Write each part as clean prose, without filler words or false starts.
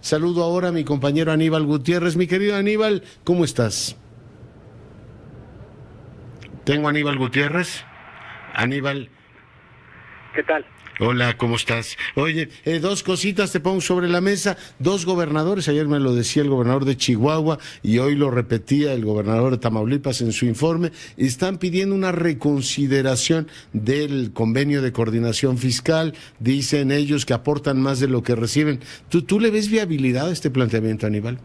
Saludo ahora a mi compañero Aníbal Gutiérrez. Mi querido Aníbal, ¿cómo estás? Tengo a Aníbal Gutiérrez. Aníbal. ¿Qué tal? Hola, ¿cómo estás? Oye, dos cositas te pongo sobre la mesa. Dos gobernadores, ayer me lo decía el gobernador de Chihuahua y hoy lo repetía el gobernador de Tamaulipas en su informe, están pidiendo una reconsideración del convenio de coordinación fiscal. Dicen ellos que aportan más de lo que reciben. ¿Tú le ves viabilidad a este planteamiento, Aníbal?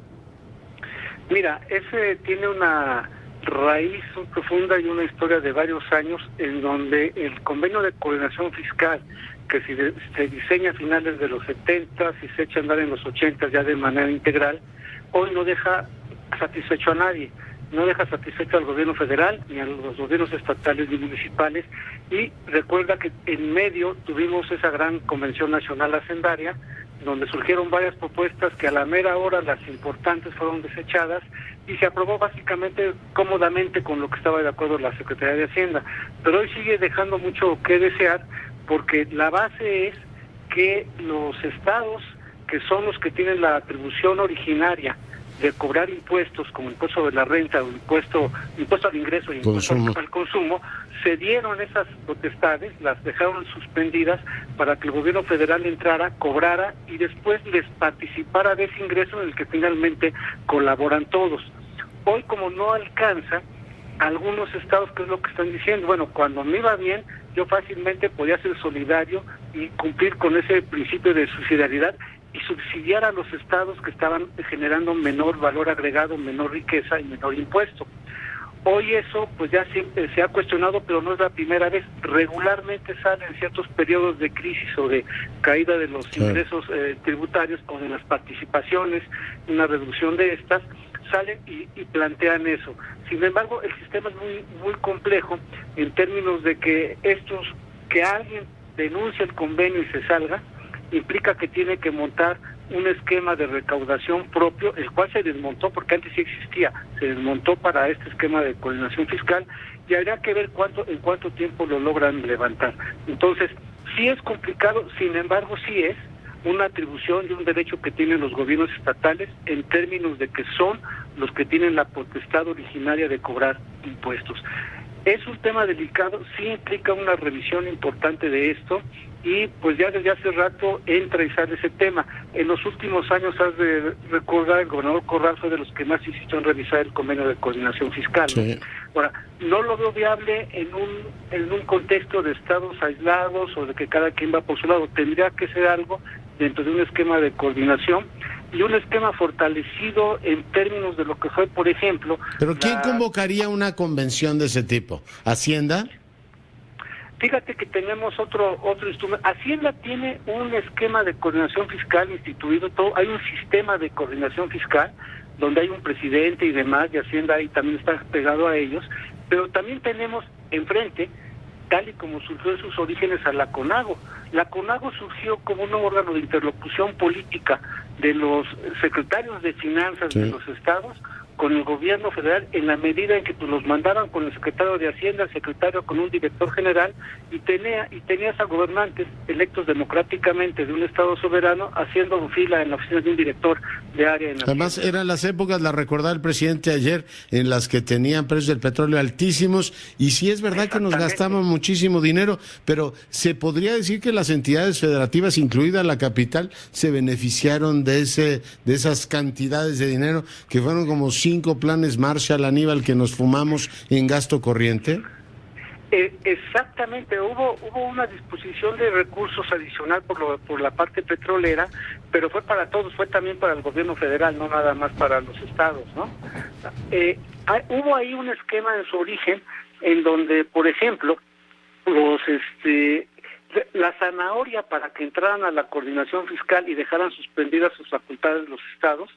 Mira, ese tiene una raíz muy profunda y una historia de varios años en donde el convenio de coordinación fiscal que se diseña a finales de los 70 y se echa a andar en los 80 ya de manera integral, hoy no deja satisfecho a nadie, no deja satisfecho al gobierno federal ni a los gobiernos estatales ni municipales, y recuerda que en medio tuvimos esa gran convención nacional hacendaria donde surgieron varias propuestas que a la mera hora las importantes fueron desechadas y se aprobó básicamente cómodamente con lo que estaba de acuerdo la Secretaría de Hacienda, pero hoy sigue dejando mucho que desear porque la base es que los estados, que son los que tienen la atribución originaria de cobrar impuestos como impuesto de la renta o impuesto al ingreso y impuesto al consumo, cedieron esas potestades, las dejaron suspendidas para que el gobierno federal entrara, cobrara y después les participara de ese ingreso en el que finalmente colaboran todos. Hoy, como no alcanza, algunos estados, ¿qué es lo que están diciendo? Bueno, cuando me iba bien, yo fácilmente podía ser solidario y cumplir con ese principio de subsidiariedad y subsidiar a los estados que estaban generando menor valor agregado, menor riqueza y menor impuesto. Hoy eso pues ya se ha cuestionado, pero no es la primera vez. Regularmente sale en ciertos periodos de crisis o de caída de los ingresos tributarios o de las participaciones, una reducción de estas, salen y plantean eso. Sin embargo, el sistema es muy complejo en términos de que que alguien denuncie el convenio y se salga, implica que tiene que montar un esquema de recaudación propio, el cual se desmontó porque antes sí existía, se desmontó para este esquema de coordinación fiscal y habría que ver en cuánto tiempo lo logran levantar. Entonces, sí es complicado, sin embargo sí es una atribución y un derecho que tienen los gobiernos estatales en términos de que son los que tienen la potestad originaria de cobrar impuestos. Es un tema delicado, sí implica una revisión importante de esto y pues ya desde hace rato entra y sale ese tema. En los últimos años, has de recordar, el gobernador Corral fue de los que más insistió en revisar el convenio de coordinación fiscal. Sí. Ahora, no lo veo viable en un contexto de estados aislados o de que cada quien va por su lado. Tendría que ser algo dentro de un esquema de coordinación y un esquema fortalecido en términos de lo que fue, por ejemplo... ¿Pero quién convocaría una convención de ese tipo? ¿Hacienda? Fíjate que tenemos otro instrumento. Hacienda tiene un esquema de coordinación fiscal instituido, hay un sistema de coordinación fiscal donde hay un presidente y demás, y Hacienda ahí también está pegado a ellos, pero también tenemos enfrente, tal y como surgió en sus orígenes, a la CONAGO. La CONAGO surgió como un órgano de interlocución política de los secretarios de finanzas de los estados con el gobierno federal, en la medida en que pues, los mandaban con el secretario de Hacienda, el secretario con un director general, y tenías a gobernantes electos democráticamente de un estado soberano haciendo fila en la oficina de un director de área. Además, eran las épocas, la recordaba el presidente ayer, en las que tenían precios del petróleo altísimos, y sí es verdad que nos gastamos muchísimo dinero, pero se podría decir que las entidades federativas, incluida la capital, se beneficiaron de esas cantidades de dinero, que fueron como 5 planes Marshall, Aníbal, que nos fumamos en gasto corriente. Exactamente, hubo una disposición de recursos adicional por la parte petrolera, pero fue para todos, fue también para el gobierno federal, no nada más para los estados, ¿no? Hubo ahí un esquema en su origen en donde, por ejemplo, la zanahoria para que entraran a la coordinación fiscal y dejaran suspendidas sus facultades de los estados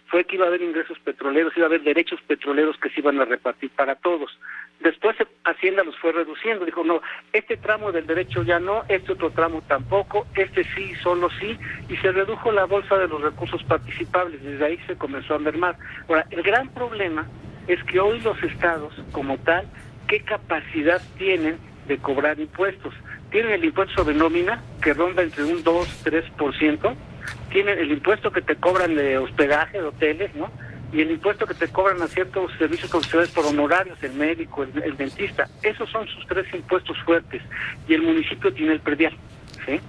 fue que iba a haber ingresos petroleros, iba a haber derechos petroleros que se iban a repartir para todos. Después Hacienda los fue reduciendo, dijo, no, este tramo del derecho ya no, este otro tramo tampoco, este sí, solo sí, y se redujo la bolsa de los recursos participables, desde ahí se comenzó a mermar. Ahora, el gran problema es que hoy los estados, como tal, ¿qué capacidad tienen de cobrar impuestos? Tienen el impuesto sobre nómina, que ronda entre un 2-3%, tienen el impuesto que te cobran de hospedaje, de hoteles, ¿no? Y el impuesto que te cobran a ciertos servicios profesionales por honorarios, el médico, el dentista. Esos son sus 3 impuestos fuertes. Y el municipio tiene el predial, ¿sí?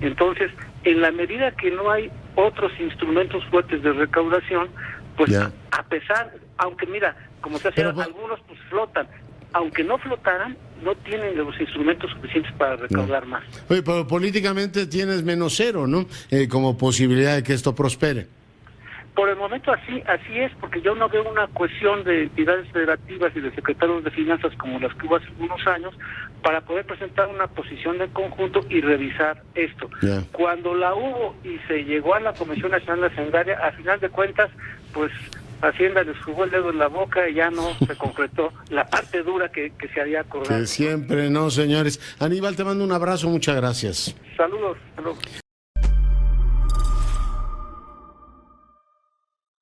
Entonces, en la medida que no hay otros instrumentos fuertes de recaudación, pues a pesar, aunque mira, como se hace, algunos pues flotan, aunque no flotaran, no tienen los instrumentos suficientes para recaudar más. Oye, pero políticamente tienes -0, ¿no? Como posibilidad de que esto prospere. Por el momento así es, porque yo no veo una cohesión de entidades federativas y de secretarios de finanzas como las que hubo hace algunos años para poder presentar una posición de conjunto y revisar esto. Cuando la hubo y se llegó a la Comisión Nacional Hacendaria, a final de cuentas, pues Hacienda les jugó el dedo en la boca y ya no se concretó la parte dura que se había acordado. Que siempre no, señores. Aníbal, te mando un abrazo, muchas gracias. Saludos.